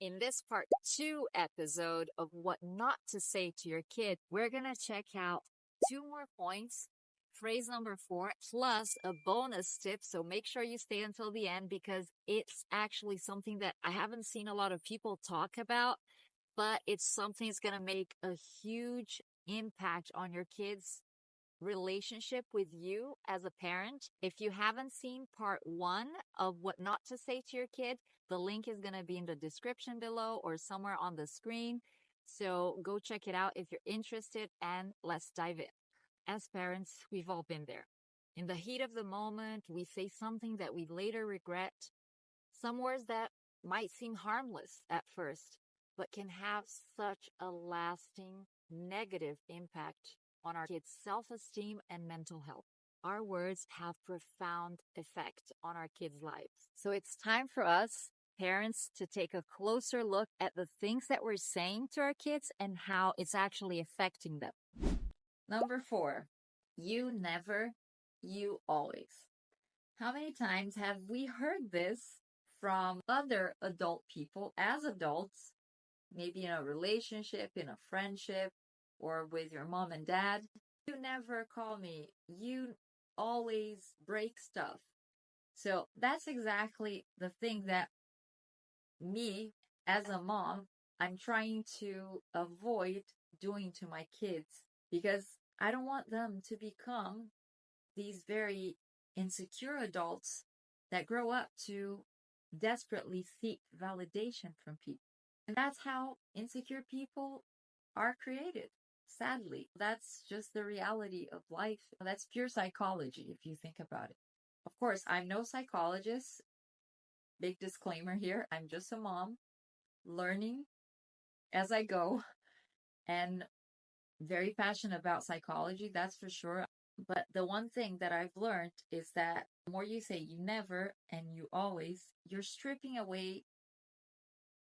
In this part 2 episode of what not to say to your kid, we're going to check out 2 more points, phrase number 4, plus a bonus tip. So make sure you stay until the end because it's actually something that I haven't seen a lot of people talk about, but it's something that's going to make a huge impact on your kids' relationship with you as a parent. If you haven't seen part 1 of what not to say to your kid, the link is going to be in the description below or somewhere on the screen. So go check it out if you're interested, and let's dive in. As parents, we've all been there. In the heat of the moment, we say something that we later regret, some words that might seem harmless at first, but can have such a lasting negative impact on our kids' self-esteem and mental health. Our words have profound effect on our kids' lives. So it's time for us, parents, to take a closer look at the things that we're saying to our kids and how it's actually affecting them. Number 4, you never, you always. How many times have we heard this from other adult people as adults, maybe in a relationship, in a friendship, or with your mom and dad? You never call me. You always break stuff. So that's exactly the thing that me, as a mom, I'm trying to avoid doing to my kids because I don't want them to become these very insecure adults that grow up to desperately seek validation from people. And that's how insecure people are created. Sadly, that's just the reality of life. That's pure psychology if you think about it. Of course, I'm no psychologist. Big disclaimer here. I'm just a mom learning as I go and very passionate about psychology, that's for sure. But the one thing that I've learned is that the more you say you never and you always, you're stripping away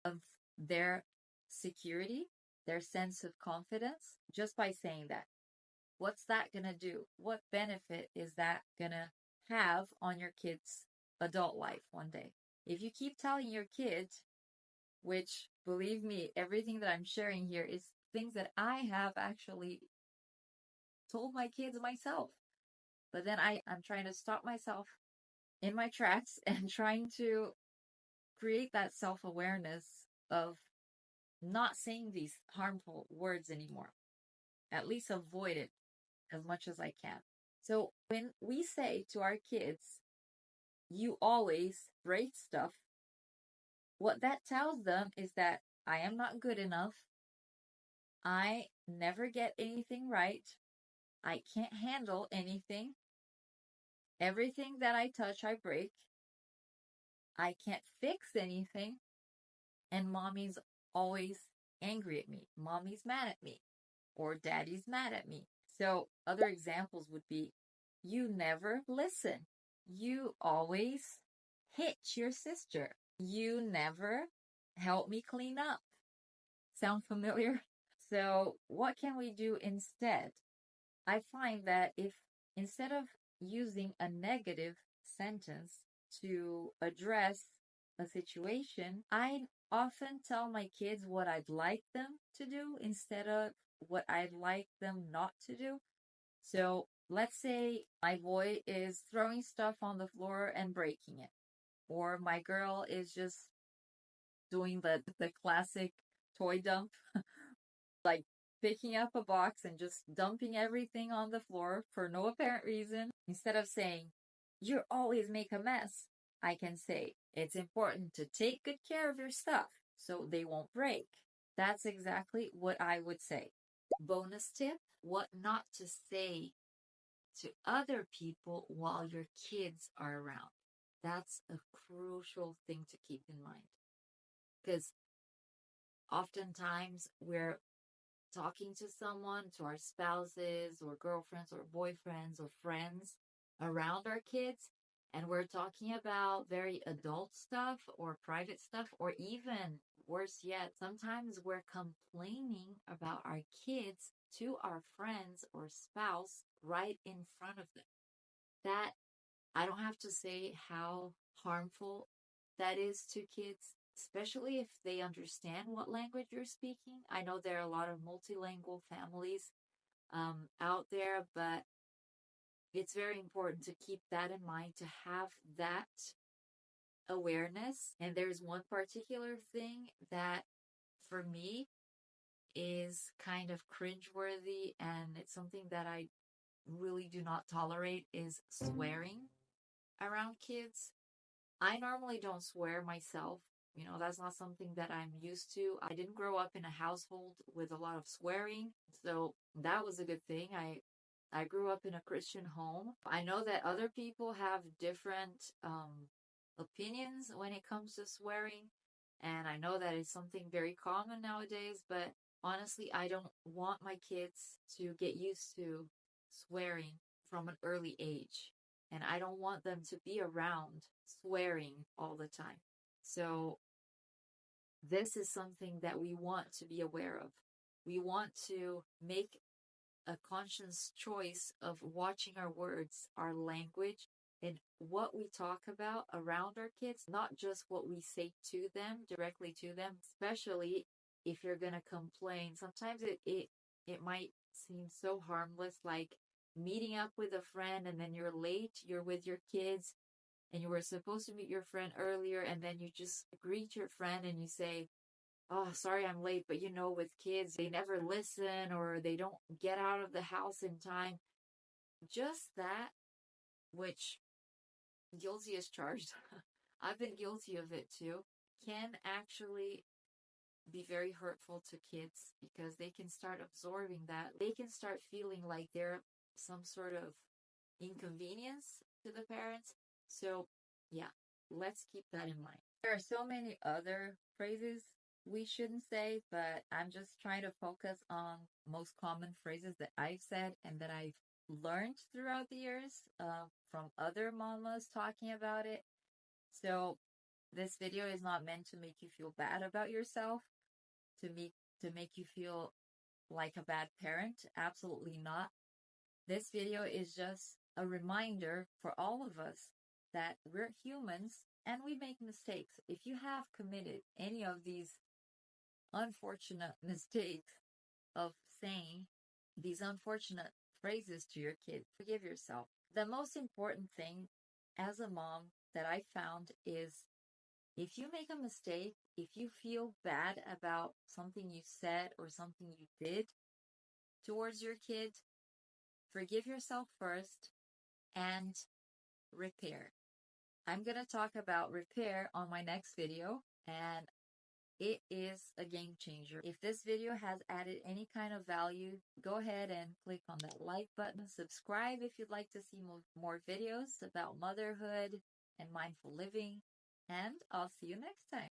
of their security, their sense of confidence, just by saying that. What's that going to do? What benefit is that going to have on your kid's adult life one day? If you keep telling your kids, which, believe me, everything that I'm sharing here is things that I have actually told my kids myself. But then I'm trying to stop myself in my tracks and trying to create that self-awareness of not saying these harmful words anymore. At least avoid it as much as I can. So when we say to our kids, you always break stuff, what that tells them is that I am not good enough. I never get anything right. I can't handle anything. Everything that I touch, I break. I can't fix anything. And mommy's always angry at me. Mommy's mad at me. Or daddy's mad at me. So other examples would be, you never listen. You always hit your sister. You never help me clean up. Sound familiar? So what can we do instead? I find that if instead of using a negative sentence to address a situation, I often tell my kids what I'd like them to do instead of what I'd like them not to do. So let's say my boy is throwing stuff on the floor and breaking it, or my girl is just doing the classic toy dump, like picking up a box and just dumping everything on the floor for no apparent reason. Instead of saying, you always make a mess, I can say, it's important to take good care of your stuff so they won't break. That's exactly what I would say. Bonus tip, what not to say to other people while your kids are around. That's a crucial thing to keep in mind. Because oftentimes we're talking to someone, to our spouses or girlfriends or boyfriends or friends around our kids, and we're talking about very adult stuff or private stuff, or even worse yet, sometimes we're complaining about our kids to our friends or spouse right in front of them. That, I don't have to say how harmful that is to kids. especially if they understand what language you're speaking. I know there are a lot of multilingual families out there, but it's very important to keep that in mind, to have that awareness. And there's one particular thing that for me is kind of cringeworthy, and it's something that I really do not tolerate, is swearing around kids. I normally don't swear myself. You know, that's not something that I'm used to. I didn't grow up in a household with a lot of swearing, so that was a good thing. I grew up in a Christian home. I know that other people have different opinions when it comes to swearing, and I know that it's something very common nowadays, but honestly, I don't want my kids to get used to swearing from an early age, and I don't want them to be around swearing all the time. So, this is something that we want to be aware of. We want to make a conscious choice of watching our words, our language, and what we talk about around our kids, not just what we say to them, directly to them, especially if you're going to complain. Sometimes it might seem so harmless, like meeting up with a friend and then you're late, you're with your kids, and you were supposed to meet your friend earlier, and then you just greet your friend and you say, "Oh, sorry I'm late," but you know, with kids, they never listen or they don't get out of the house in time. Just that, which guilty is charged. I've been guilty of it too, can actually be very hurtful to kids because they can start absorbing that. They can start feeling like they're some sort of inconvenience to the parents. So, yeah, let's keep that in mind. There are so many other phrases we shouldn't say, but I'm just trying to focus on most common phrases that I've said and that I've learned throughout the years from other mamas talking about it. So, this video is not meant to make you feel bad about yourself, to make you feel like a bad parent. Absolutely not. This video is just a reminder for all of us that we're humans and we make mistakes. If you have committed any of these unfortunate mistakes of saying these unfortunate phrases to your kid, forgive yourself. The most important thing as a mom that I found is, if you make a mistake, if you feel bad about something you said or something you did towards your kid, forgive yourself first and repair. I'm going to talk about repair on my next video, and it is a game changer. If this video has added any kind of value, go ahead and click on that like button. Subscribe if you'd like to see more videos about motherhood and mindful living. And I'll see you next time.